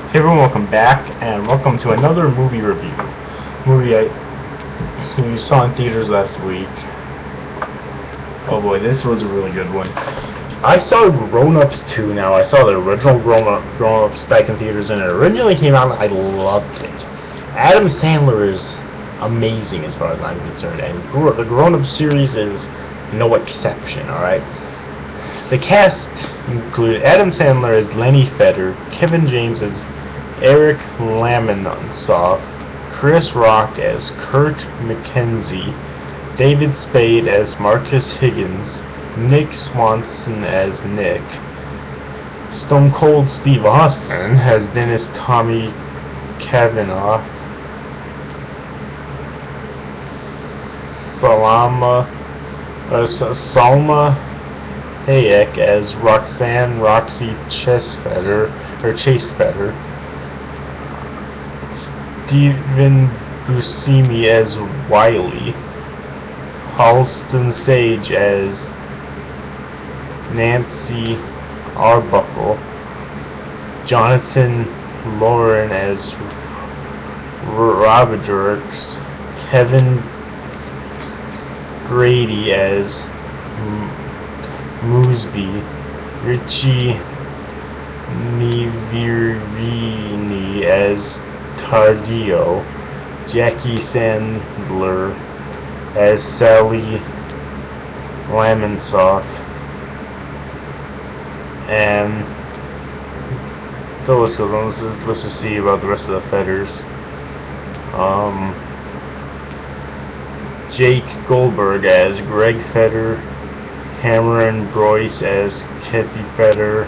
Hey everyone, welcome back, and welcome to another movie review. Movie I saw in theaters last week. Oh boy, this was a really good one. I saw Grown Ups 2 now. I saw the original Grown Ups back in theaters, and it originally came out, and I loved it. Adam Sandler is amazing as far as I'm concerned, and the Grown Ups series is no exception, alright? The cast included Adam Sandler as Lenny Feder, Kevin James as Eric Lamonsoff, Chris Rock as Kurt McKenzie, David Spade as Marcus Higgins, Nick Swanson as Nick, Stone Cold Steve Austin as Dennis Tommy Cavanaugh, Salma Hayek as Roxanne Roxy Chasefeder, Stephen Buscemi as Wiley, Halston Sage as Nancy Arbuckle, Jonathan Lauren as Robadurks, Kevin Grady as Mooseby, Richie Nivirini as Tardio, Jackie Sandler as Sally Lamonsoff, and the list goes on. Let's just see about the rest of the Fedders. Jake Goldberg as Greg Feder, Cameron Boyce as Kathy Feder,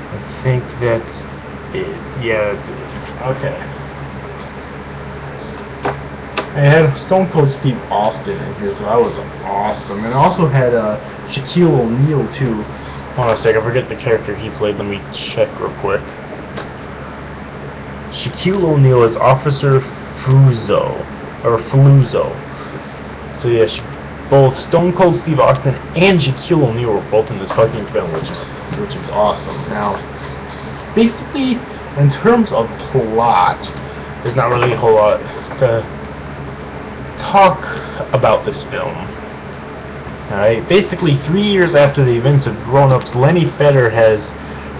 I think that's it. Yeah, that's it. Okay. I had Stone Cold Steve Austin in here, so that was awesome. And I also had Shaquille O'Neal too. Hold on a second, I forget the character he played. Let me check real quick. Shaquille O'Neal is Officer Fluzzo. So yeah, both Stone Cold Steve Austin and Shaquille O'Neal were both in this fucking film, which is awesome. Now, basically, in terms of plot, there's not really a whole lot to talk about this film. Alright, basically 3 years after the events of Grown Ups, Lenny Feder has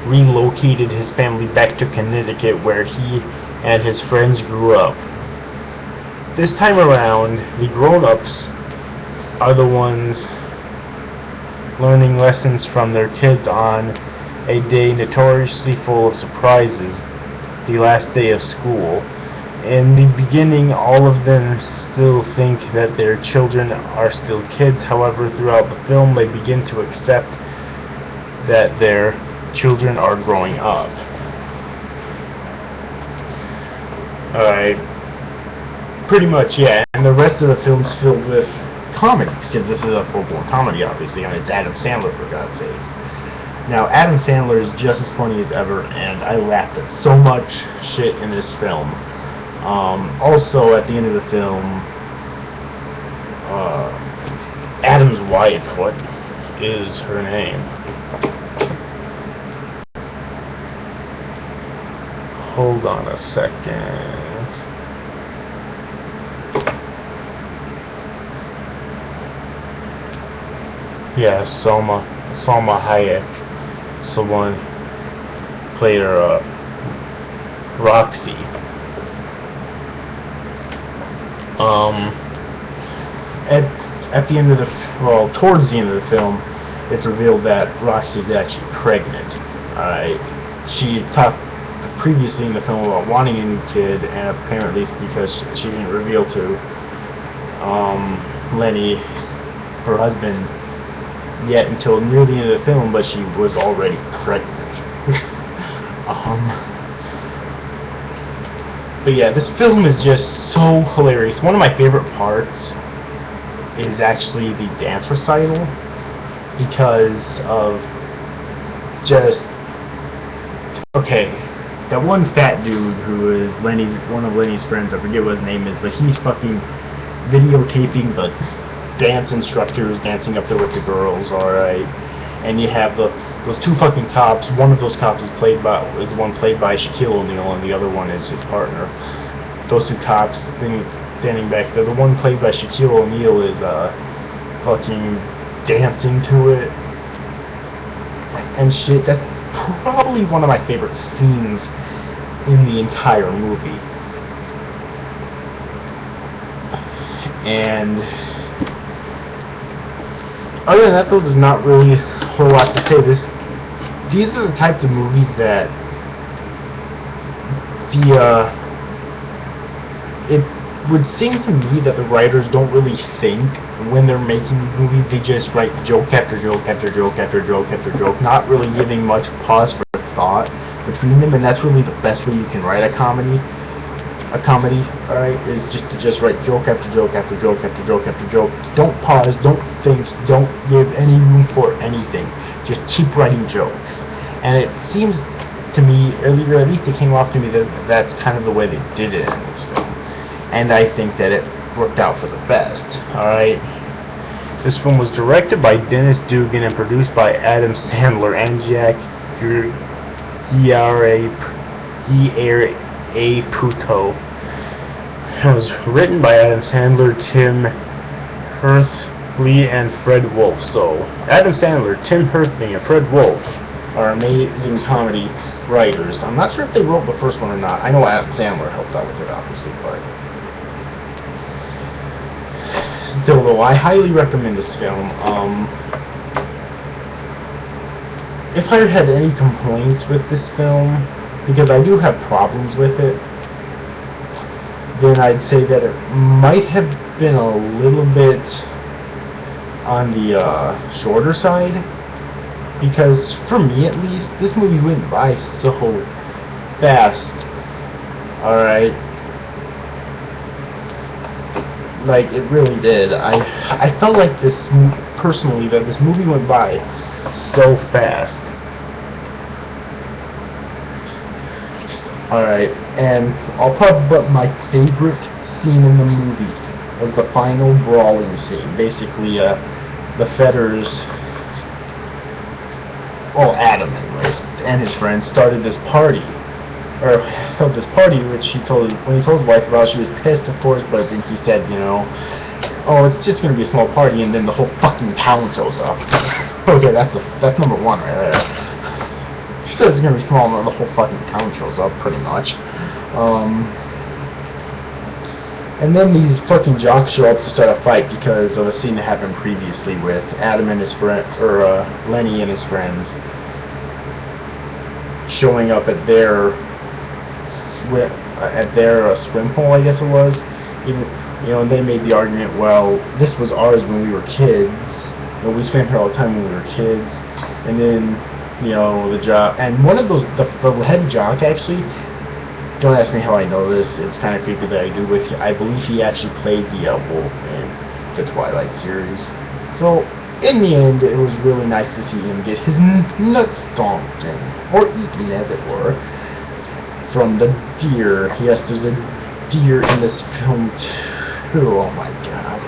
relocated his family back to Connecticut, where he and his friends grew up. This time around, the Grown Ups are the ones learning lessons from their kids on a day notoriously full of surprises, the last day of school. In the beginning, all of them still think that their children are still kids. However, throughout the film, they begin to accept that their children are growing up. Alright. Pretty much, yeah. And the rest of the film's filled with comedy, because this is a full-blown comedy, obviously, and it's Adam Sandler, for God's sake. Now, Adam Sandler is just as funny as ever, and I laughed at so much shit in this film. Also, at the end of the film, Adam's wife, what is her name? Hold on a second. Yeah, Salma Hayek. Someone played her, Roxy. At the end of towards the end of the film, it's revealed that Roxy's actually pregnant. She talked previously in the film about wanting a new kid, and apparently it's because she didn't reveal to Lenny, her husband, yet until near the end of the film, but she was already pregnant. But yeah, this film is just so hilarious. One of my favorite parts is actually the dance recital, because of just, okay, that one fat dude who is one of Lenny's friends, I forget what his name is, but he's fucking videotaping the dance instructors dancing up there with the girls, alright? And you have those two fucking cops. One of those cops is the one played by Shaquille O'Neal, and the other one is his partner. Those two cops standing back there. The one played by Shaquille O'Neal is fucking dancing to it and shit. That's probably one of my favorite scenes in the entire movie. And other than that, though, there's not really a whole lot to say. These are the types of movies that it would seem to me that the writers don't really think when they're making movies. They just write joke after joke after joke after joke after joke, not really giving much pause for thought between them, and that's really the best way you can write a comedy. A comedy, alright, is just write joke after joke after joke after joke after joke. Don't pause, don't think, don't give any room for anything. Just keep writing jokes. And it seems to me, or at least it came off to me, that that's kind of the way they did it in this film. And I think that it worked out for the best, alright? This film was directed by Dennis Dugan and produced by Adam Sandler and Jack Puto. It was written by Adam Sandler, Tim Herthly, and Fred Wolf. So, Adam Sandler, Tim Herthly, and Fred Wolf are amazing comedy writers. I'm not sure if they wrote the first one or not. I know Adam Sandler helped out with it, obviously, but still, though, I highly recommend this film. If I had any complaints with this film, because I do have problems with it, then I'd say that it might have been a little bit on the shorter side, because for me at least, this movie went by so fast. Alright, like, it really did. I felt like this, personally, that this movie went by so fast. Alright, and I'll probably, but my favorite scene in the movie was the final brawling scene. Basically, the Fetters, Adam anyways, and his friends started this party, or held this party, which when he told his wife about, she was pissed, of course, but then he said, oh, it's just gonna be a small party, and then the whole fucking town shows up. Okay, that's number one right there. She says it's gonna be small, and the whole fucking town shows up, pretty much. And then these fucking jocks show up to start a fight because of a scene that happened previously with Adam and his friend, or Lenny and his friends, showing up at their swim pool, I guess it was. And they made the argument, well, this was ours when we were kids, and we spent here all the time when we were kids, and then, the jock, and one of those, the head jock, actually, don't ask me how I know this, it's kind of creepy that I do, but I believe he actually played the wolf in the Twilight series. So, in the end, it was really nice to see him get his nuts stomped in, or eaten, as it were, from the deer. Yes, there's a deer in this film, too. Oh my god.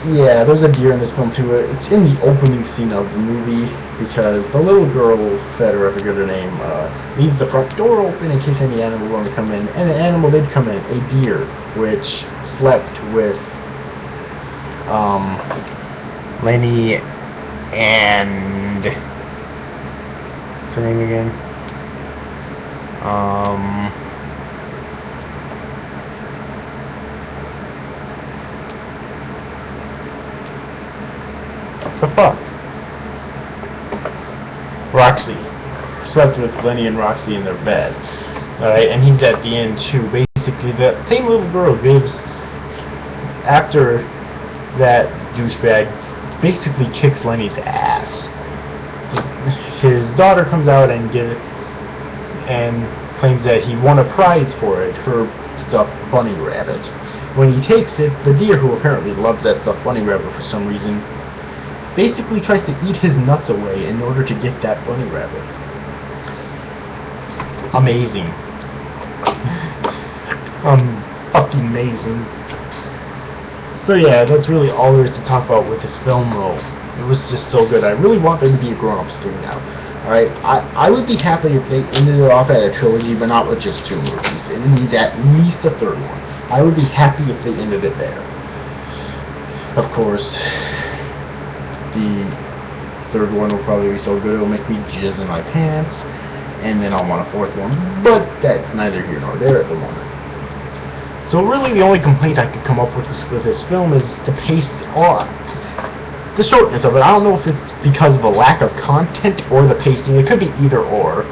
Yeah, there's a deer in this film too. It's in the opening scene of the movie because the little girl, Fetter, I forget her name, leaves the front door open in case any animal wanted to come in, and an animal did come in, a deer, which slept with Lenny and what's her name again? The fuck? Roxy. Slept with Lenny and Roxy in their bed. Alright, and he's at the end too. Basically, the same little girl gives, after that douchebag basically kicks Lenny's ass, his daughter comes out and claims that he won a prize for it, her stuffed bunny rabbit. When he takes it, the deer, who apparently loves that stuffed bunny rabbit for some reason, basically tries to eat his nuts away in order to get that bunny rabbit. amazing. Fucking amazing. So yeah, that's really all there is to talk about with this film though. It was just so good. I really want there to be a grown-up story now. Alright, I would be happy if they ended it off at a trilogy, but not with just 2 movies. It needs at least a 3rd one. I would be happy if they ended it there. Of course, the 3rd one will probably be so good it'll make me jizz in my pants, and then I'll want a 4th one, but that's neither here nor there at the moment. So really the only complaint I could come up with this film is the pace, or the shortness of it. I don't know if it's because of a lack of content or the pacing. It could be either or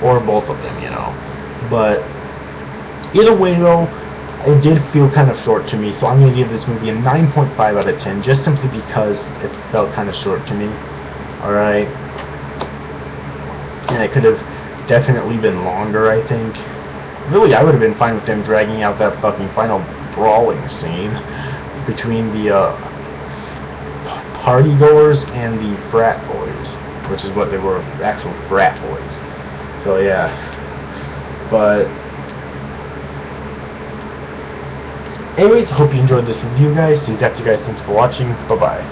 both of them, you know. But either way though, it did feel kind of short to me, so I'm going to give this movie a 9.5 out of 10, just simply because it felt kind of short to me. Alright? And it could have definitely been longer, I think. Really, I would have been fine with them dragging out that fucking final brawling scene between the party goers and the frat boys, which is what they were, actual frat boys. So yeah. But anyways, hope you enjoyed this review, guys. So you guys, thanks for watching. Bye bye.